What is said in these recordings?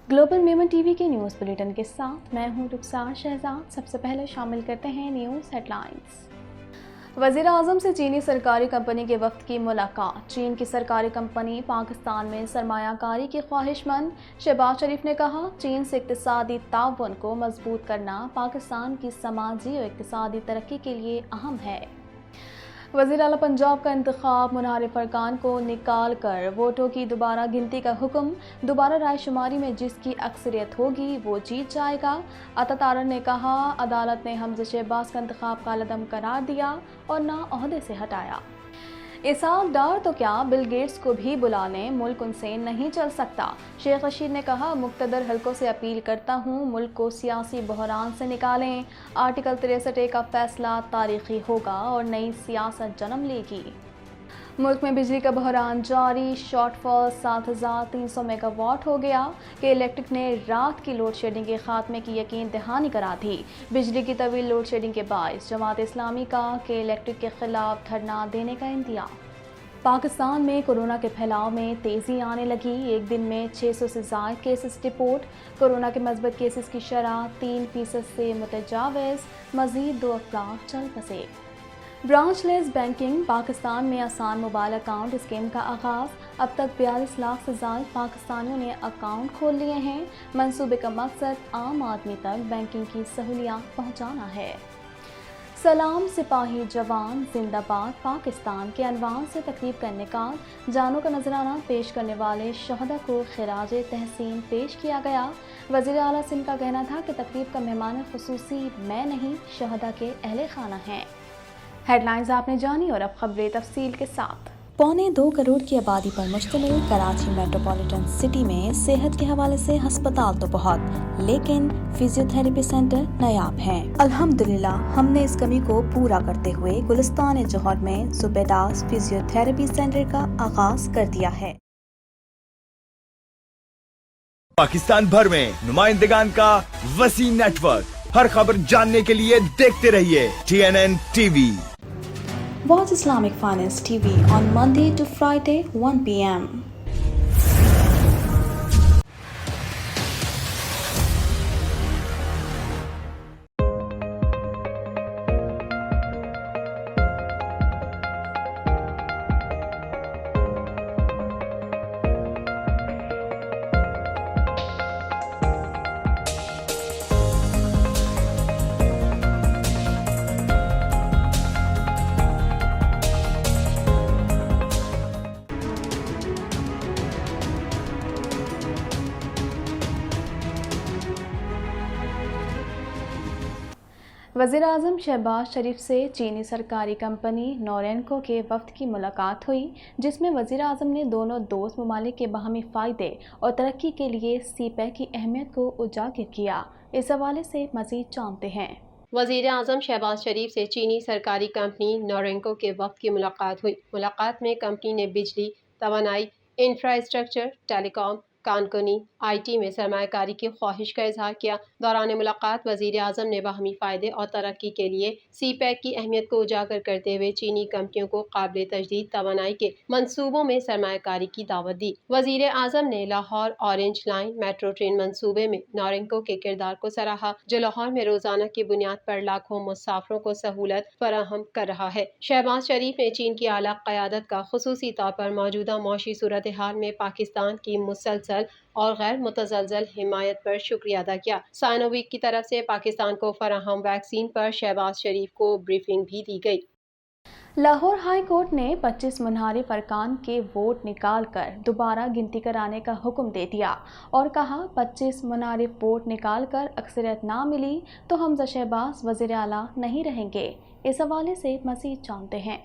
Global Memon TV के news bulletin के साथ मैं हूं रुखसार शहजाद। सबसे पहले शामिल करते हैं न्यूज़ हेडलाइंस। वज़ीर आज़म से चीनी सरकारी कंपनी के वफ़द की मुलाकात। चीन की सरकारी कंपनी पाकिस्तान में सरमायाकारी की ख्वाहिशमंद। शहबाज शरीफ ने कहा, चीन से इक़्तिसादी ताउन को मजबूत करना पाकिस्तान की समाजी और इक़्तिसादी तरक्की के लिए अहम है। वज़ीर आला पंजाब का इंतखाब। मुनहरिफ अरकान को निकाल कर वोटों की दोबारा गिनती का हुक्म। दोबारा राय शुमारी में जिसकी अक्सरियत होगी वो जीत जाएगा। अता तारड़ ने कहा, अदालत ने हमज़ा शहबाज का इंतखाब कालअदम करार दिया और ना ओहदे से हटाया। इसहाक डार तो क्या, बिल गेट्स को भी बुला लें, मुल्क उनसे नहीं चल सकता। शेख रशीद ने कहा, मुक़्तदर हलकों से अपील करता हूँ, मुल्क को सियासी बहरान से निकालें। आर्टिकल 63A का फैसला तारीखी होगा और नई सियासत जन्म लेगी। मुल्क में बिजली का बहरान जारी। शॉर्टफॉल 7300 मेगावाट हो गया कि इलेक्ट्रिक ने रात की लोड शेडिंग के खात्मे की यकीन दहानी करा दी। बिजली की तवील लोड शेडिंग के बायस जमात इस्लामी का के इलेक्ट्रिक के खिलाफ धरना देने का इंतज़ाम। पाकिस्तान में कोरोना के फैलाव में तेज़ी आने लगी। एक दिन में 600 से ज़ायद केसेस रिपोर्ट। कोरोना के मस्बत केसेस की शरह 3% से मुतजाविज़। मज़ीद 2 अफराद चल बसे। Branchless banking. पाकिस्तान में आसान मोबाइल अकाउंट स्कीम का आगाज़। अब तक 42 लाख से ज़ायद पाकिस्तानियों ने अकाउंट खोल लिए हैं। मंसूबे का मकसद आम आदमी तक बैंकिंग की सहूलियात पहुँचाना है। सलाम सिपाही जवान जिंदाबाद पाकिस्तान के अनवान से तकरीब का इनेकाद। जानों का नजराना पेश करने वाले शहदा को खिराज तहसीन पेश किया गया। वज़ीर आला सिंध का कहना था कि तकरीब का मेहमान खुसूसी मैं नहीं, शहदा के अहले खाना हैं। हेडलाइंस आपने जानी और अब खबरें तफसील के साथ। 1.25 करोड़ की आबादी पर मुश्तमिल कराची मेट्रोपॉलिटन सिटी में सेहत के हवाले से हस्पताल तो बहुत, लेकिन फिजियोथेरेपी सेंटर नायाब हैं। अल्हम्दुलिल्लाह हमने इस कमी को पूरा करते हुए गुलिस्तान जौहर में ज़ुबैदास फिजियोथेरेपी सेंटर का आगाज कर दिया है। पाकिस्तान भर में नुमाइंदगान का वसी नेटवर्क। हर खबर जानने के लिए देखते रहिए TNN TV। Watch Islamic Finance TV on Monday to Friday 1 p.m. वज़ीर आज़म शहबाज शरीफ से चीनी सरकारी कंपनी नोरेनको के वफ़द की मुलाकात हुई, जिसमें वज़ीर आज़म ने दोनों दोस्त ममालिक के बाहमी फ़ायदे और तरक्की के लिए सीपैक की अहमियत को उजागर किया। इस हवाले से मज़ीद जानते हैं। वज़ीर आज़म शहबाज शरीफ से चीनी सरकारी कंपनी नोरेनको के वफ़द की मुलाकात हुई। मुलाकात में कंपनी ने बिजली, तवानाई, इंफ्रास्ट्रक्चर, टेलीकॉम, कानूनी, IT में सरमायाकारी की ख्वाहिश का इजहार किया। दौरान मुलाकात वज़ीर आज़म ने बाहमी फ़ायदे और तरक्की के लिए सीपैक की अहमियत को उजागर करते हुए चीनी कंपनियों को काबिल तजदीद तवानाई के मनसूबों में सरमायाकारी की दावत दी। वज़ीर आज़म ने Lahore orange line metro train मनसूबे में नोरेनको के किरदार को सराहा, जो लाहौर में रोजाना की बुनियाद पर लाखों मुसाफिरों को सहूलत फराहम कर रहा है। शहबाज शरीफ ने चीन की आला क़यादत का खुसूसी तौर पर मौजूदा मौशी सूरत हाल में पाकिस्तान की मुसलसल और गैर मुतज़लज़ल हिमायत पर शुक्रिया अदा किया। साइनोविक की तरफ से पाकिस्तान को फराहम वैक्सीन पर शहबाज शरीफ को ब्रीफिंग भी दी गई। लाहौर हाई कोर्ट ने 25 मुनहरिफ अरकान के वोट निकाल कर दोबारा गिनती कराने का हुक्म दे दिया और कहा, 25 मुनहरिफ वोट निकाल कर अक्सरियत ना मिली तो हमज़ा शहबाज वज़ीर आला नहीं रहेंगे। इस हवाले से मज़ीद जानते हैं।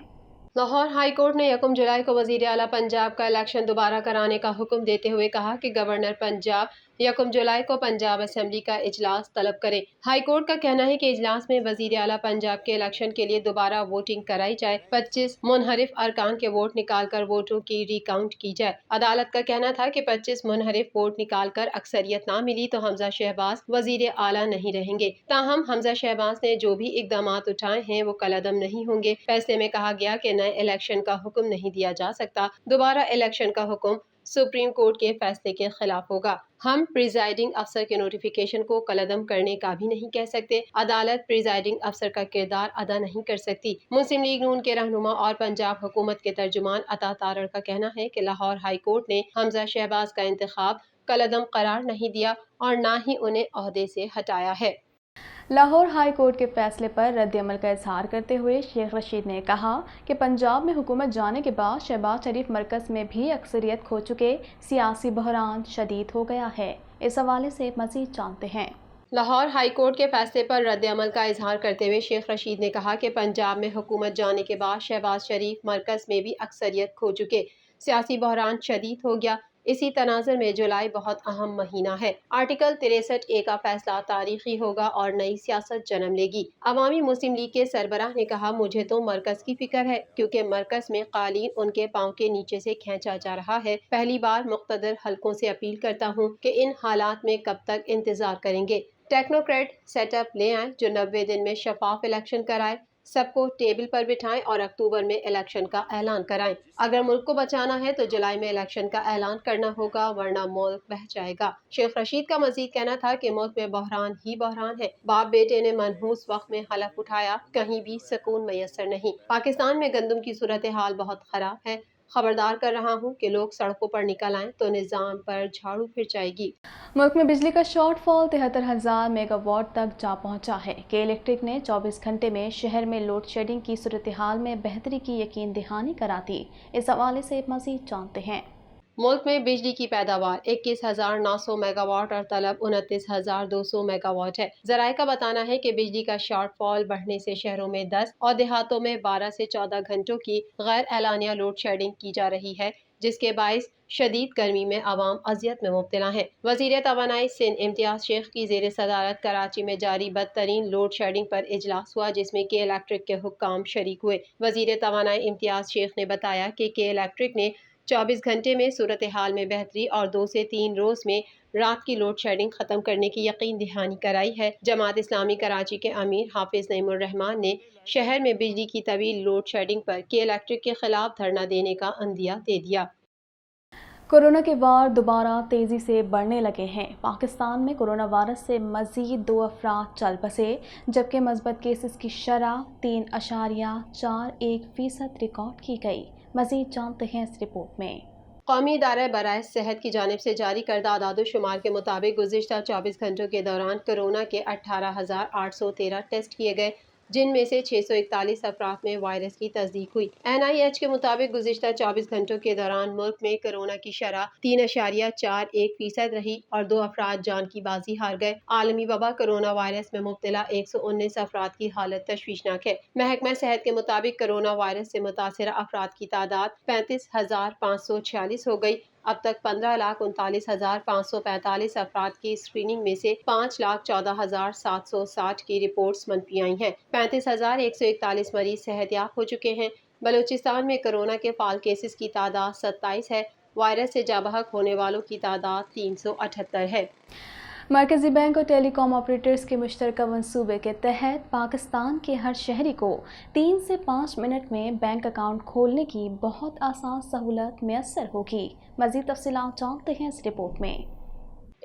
लाहौर हाई कोर्ट ने 1 जुलाई को वज़ीर आला पंजाब का इलेक्शन दोबारा कराने का हुक्म देते हुए कहा कि गवर्नर पंजाब 1 जुलाई को पंजाब असेंबली का इजलास तलब करे। हाई कोर्ट का कहना है कि इजलास में वज़ीर आला पंजाब के इलेक्शन के लिए दोबारा वोटिंग कराई जाए, 25 मुनहरिफ अरकान के वोट निकाल कर वोटों की रिकाउंट की जाए। अदालत का कहना था कि 25 मुनहरिफ वोट निकाल कर अक्सरियत ना मिली तो हमज़ा शहबाज वज़ीर आला नहीं रहेंगे। ताहम हमज़ा शहबाज ने जो भी इकदाम उठाए हैं वो कलअदम नहीं होंगे। फैसले में कहा गया कि नए इलेक्शन का हुक्म नहीं दिया जा सकता। दोबारा इलेक्शन का हुक्म सुप्रीम कोर्ट के फैसले के खिलाफ होगा। हम प्रिजाइडिंग अफसर के नोटिफिकेशन को कलअदम करने का भी नहीं कह सकते। अदालत प्रिजाइडिंग अफसर का किरदार अदा नहीं कर सकती। मुस्लिम लीग नून के रहनुमा और पंजाब हुकूमत के तर्जुमान अता तारड़ का कहना है कि लाहौर हाई कोर्ट ने हमजा शहबाज का इंतखाब कलअदम करार नहीं दिया और न ही उन्हें ओहदे से हटाया है। लाहौर हाई कोर्ट के फैसले पर रद्द-ए-अमल का इजहार करते हुए शेख रशीद ने कहा कि पंजाब में हुकूमत जाने के बाद शहबाज शरीफ मरकज़ में भी अक्सरियत खो चुके, सियासी बहरान शदीद हो गया है। इस हवाले से मज़ीद जानते हैं। लाहौर हाई कोर्ट के फैसले पर रद्द-ए-अमल का इजहार करते हुए शेख रशीद ने कहा कि पंजाब में हुकूमत जाने के बाद शहबाज शरीफ मरकज़ में भी अक्सरियत खो चुके, सियासी बहरान शदीद हो गया। इसी तनाज़ुर में जुलाई बहुत अहम महीना है। आर्टिकल 63A का फैसला तारीखी होगा और नई सियासत जन्म लेगी। अवामी मुस्लिम लीग के सरबराह ने कहा, मुझे तो मरकज़ की फिक्र है क्योंकि मरकज़ में कालीन उनके पाँव के नीचे से खींचा जा रहा है। पहली बार मुक़्तदर हलकों से अपील करता हूँ कि इन हालात में कब तक इंतज़ार करेंगे। टेक्नोक्रेट सेटअप ले आए जो 90 दिन में शफाफ इलेक्शन कराए, सबको टेबल पर बिठाएं और अक्टूबर में इलेक्शन का ऐलान कराएं। अगर मुल्क को बचाना है तो जुलाई में इलेक्शन का ऐलान करना होगा, वरना मुल्क बह जाएगा। शेख रशीद का मजीद कहना था कि मुल्क में बहरान ही बहरान है। बाप बेटे ने मनहूस वक्त में हलफ उठाया, कहीं भी सुकून मैसर नहीं। पाकिस्तान में गंदम की सूरत हाल बहुत खराब है। खबरदार कर रहा हूँ कि लोग सड़कों पर निकल आएं तो निज़ाम पर झाड़ू फिर जाएगी। मुल्क में बिजली का शॉर्टफॉल 73,000 मेगावाट तक जा पहुंचा है। के इलेक्ट्रिक ने 24 घंटे में शहर में लोड शेडिंग की सूरत हाल में बेहतरी की यकीन दहानी करा दी। इस हवाले से मजीद जानते हैं। मुल्क में बिजली की पैदावार 21,900 मेगावाट और तलब 29,200 मेगावाट है। ज़राए का बताना है कि बिजली का शॉर्टफॉल बढ़ने से शहरों में 10 और देहातों में 12 से 14 घंटों की गैर एलानिया लोड शेडिंग की जा रही है, जिसके बाइस शदीद गर्मी में आवाम अजियत में मुब्तला है। वज़ीर तवानाई सिंध इम्तियाज शेख की ज़ेर सदारत कराची में जारी बदतरीन लोड शेडिंग पर इजलास हुआ, जिसमें के इलेक्ट्रिक के हुक्काम शरीक हुए। वज़ीर तवानाई इम्तियाज शेख ने बताया कि के इलेक्ट्रिक ने 24 घंटे में सूरत हाल में बेहतरी और 2 से 3 रोज़ में रात की लोड शेडिंग ख़त्म करने की यकीन दहानी कराई है। जमात इस्लामी कराची के अमीर हाफिज़ नईमुर रहमान ने शहर में बिजली की तवील लोड शेडिंग पर के इलेक्ट्रिक के खिलाफ धरना देने का अंदिया दे दिया। कोरोना के वार दोबारा तेज़ी से बढ़ने लगे हैं। पाकिस्तान में कोरोना वायरस से मज़ीद 2 अफराद चल बसे, जबकि मस्बत केसेस की शरह 3.41% रिकॉर्ड की गई। मज़ीद जानते हैं इस रिपोर्ट में। कौमी इदारा बराए सेहत की जानिब से जारी करदा आदाद-ओ-शुमार के मुताबिक गुज़िश्ता 24 घंटों के दौरान कोरोना के 18,813 टेस्ट किए गए, जिनमें से 641 अफराद में वायरस की तस्दीक हुई। NIH के मुताबिक गुज़िश्ता 24 घंटों के दौरान मुल्क में कोरोना की शरह 3.41% रही और 2 अफराद जान की बाजी हार गए। आलमी वबा कोरोना वायरस में मुब्तला 119 अफराद की हालत तशवीशनाक है। महकमा सेहत के मुताबिक कोरोना वायरस से मुतासिर अफराद की तादाद 35,546 हो गई। अब तक 15,39,545 अफराद की स्क्रीनिंग में से 5,14,760 की रिपोर्ट्स मनफी आई हैं। 35,141 मरीज सेहतयाब हो चुके हैं। बलूचिस्तान में कोरोना के फाल केसेस की तादाद 27 है। वायरस से जाबहक होने वालों की तादाद 378 है। मरकज़ी बैंक और टेलीकॉम ऑपरेटर्स के मुश्तरका मंसूबे के तहत पाकिस्तान के हर शहरी को 3 से 5 मिनट में बैंक अकाउंट खोलने की बहुत आसान सहूलत मैसर होगी। मज़ीद तफसीलात जानते हैं इस रिपोर्ट में।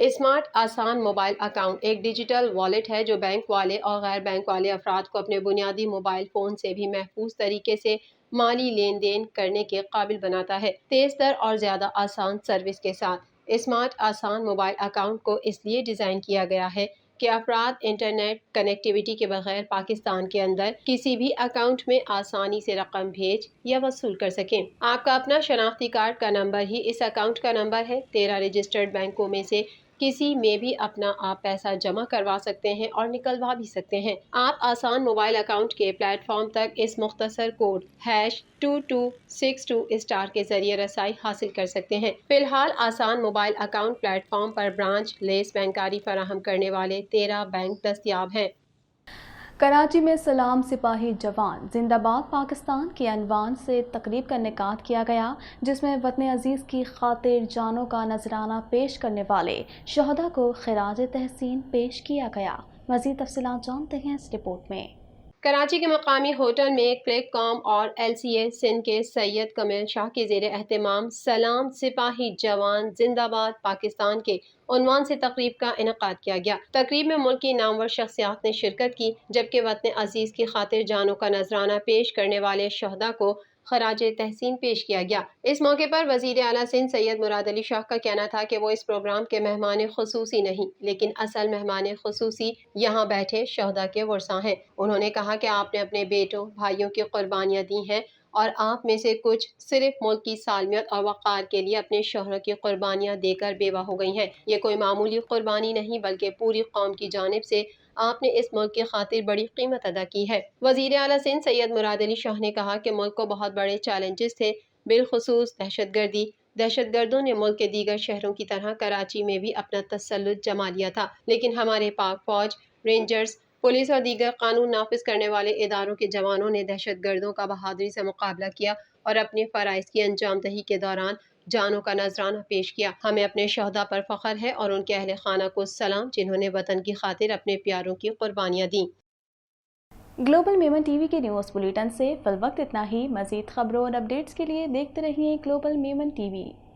स्मार्ट आसान मोबाइल अकाउंट एक डिजिटल वॉलेट है जो बैंक वाले और गैर बैंक वाले अफराद को अपने बुनियादी मोबाइल फ़ोन से भी महफूज तरीके से माली लेन देन करने के काबिल बनाता है, तेज़ दर और ज़्यादा आसान सर्विस के साथ। स्मार्ट आसान मोबाइल अकाउंट को इसलिए डिज़ाइन किया गया है कि अफराद इंटरनेट कनेक्टिविटी के बगैर पाकिस्तान के अंदर किसी भी अकाउंट में आसानी से रकम भेज या वसूल कर सकें। आपका अपना शनाख्ती कार्ड का नंबर ही इस अकाउंट का नंबर है। 13 रजिस्टर्ड बैंकों में से किसी में भी अपना आप पैसा जमा करवा सकते हैं और निकलवा भी सकते हैं। आप आसान मोबाइल अकाउंट के प्लेटफॉर्म तक इस मुख्तसर कोड #2262* के जरिए रसाई हासिल कर सकते हैं। फिलहाल आसान मोबाइल अकाउंट प्लेटफॉर्म पर ब्रांच लेस बैंकारी फराहम करने वाले 13 बैंक दस्तयाब हैं। कराची में सलाम सिपाही जवान जिंदाबाद पाकिस्तान के अनवान से तकरीब का इनेकाद किया गया, जिसमें वतन अजीज़ की खातिर जानों का नजराना पेश करने वाले शहदा को खिराज तहसीन पेश किया गया। मज़ीद तफसीलात जानते हैं इस रिपोर्ट में। کراچی کے مقامی ہوٹل میں کلیک کام اور LCA سندھ کے سید کمیل شاہ کے زیر اہتمام سلام سپاہی جوان زندہ باد پاکستان کے عنوان سے تقریب کا انعقاد کیا گیا۔ تقریب میں ملک کی نامور شخصیات نے شرکت کی، جبکہ وطن عزیز کی خاطر جانوں کا نذرانہ پیش کرنے والے شہداء کو خراج تحسین پیش کیا گیا۔ اس موقع پر وزیر اعلیٰ سندھ سید مراد علی شاہ کا کہنا تھا کہ وہ اس پروگرام کے مہمان خصوصی نہیں، لیکن اصل مہمان خصوصی یہاں بیٹھے شہداء کے ورثاء ہیں۔ انہوں نے کہا کہ آپ نے اپنے بیٹوں بھائیوں کی قربانیاں دی ہیں اور آپ میں سے کچھ صرف ملک کی سالمیت اور وقار کے لیے اپنے شوہر کی قربانیاں دے کر بیوہ ہو گئی ہیں۔ یہ کوئی معمولی قربانی نہیں بلکہ پوری قوم کی جانب سے آپ نے اس ملک کی خاطر بڑی قیمت ادا کی ہے۔ وزیر اعلیٰ سندھ سید مراد علی شاہ نے کہا کہ ملک کو بہت بڑے چیلنجز تھے، بالخصوص دہشت گردی۔ دہشت گردوں نے ملک کے دیگر شہروں کی طرح کراچی میں بھی اپنا تسلط جما لیا تھا، لیکن ہمارے پاک فوج، رینجرز، پولیس اور دیگر قانون نافذ کرنے والے اداروں کے جوانوں نے دہشت گردوں کا بہادری سے مقابلہ کیا اور اپنے فرائض کی انجام دہی کے دوران جانوں کا نذرانہ پیش کیا۔ ہمیں اپنے شہداء پر فخر ہے اور ان کے اہل خانہ کو سلام جنہوں نے وطن کی خاطر اپنے پیاروں کی قربانیاں دیں۔ گلوبل میمن ٹی وی کے نیوز بلیٹن سے فی الوقت اتنا ہی۔ مزید خبروں اور اپڈیٹس کے لیے دیکھتے رہیے گلوبل میمن ٹی وی۔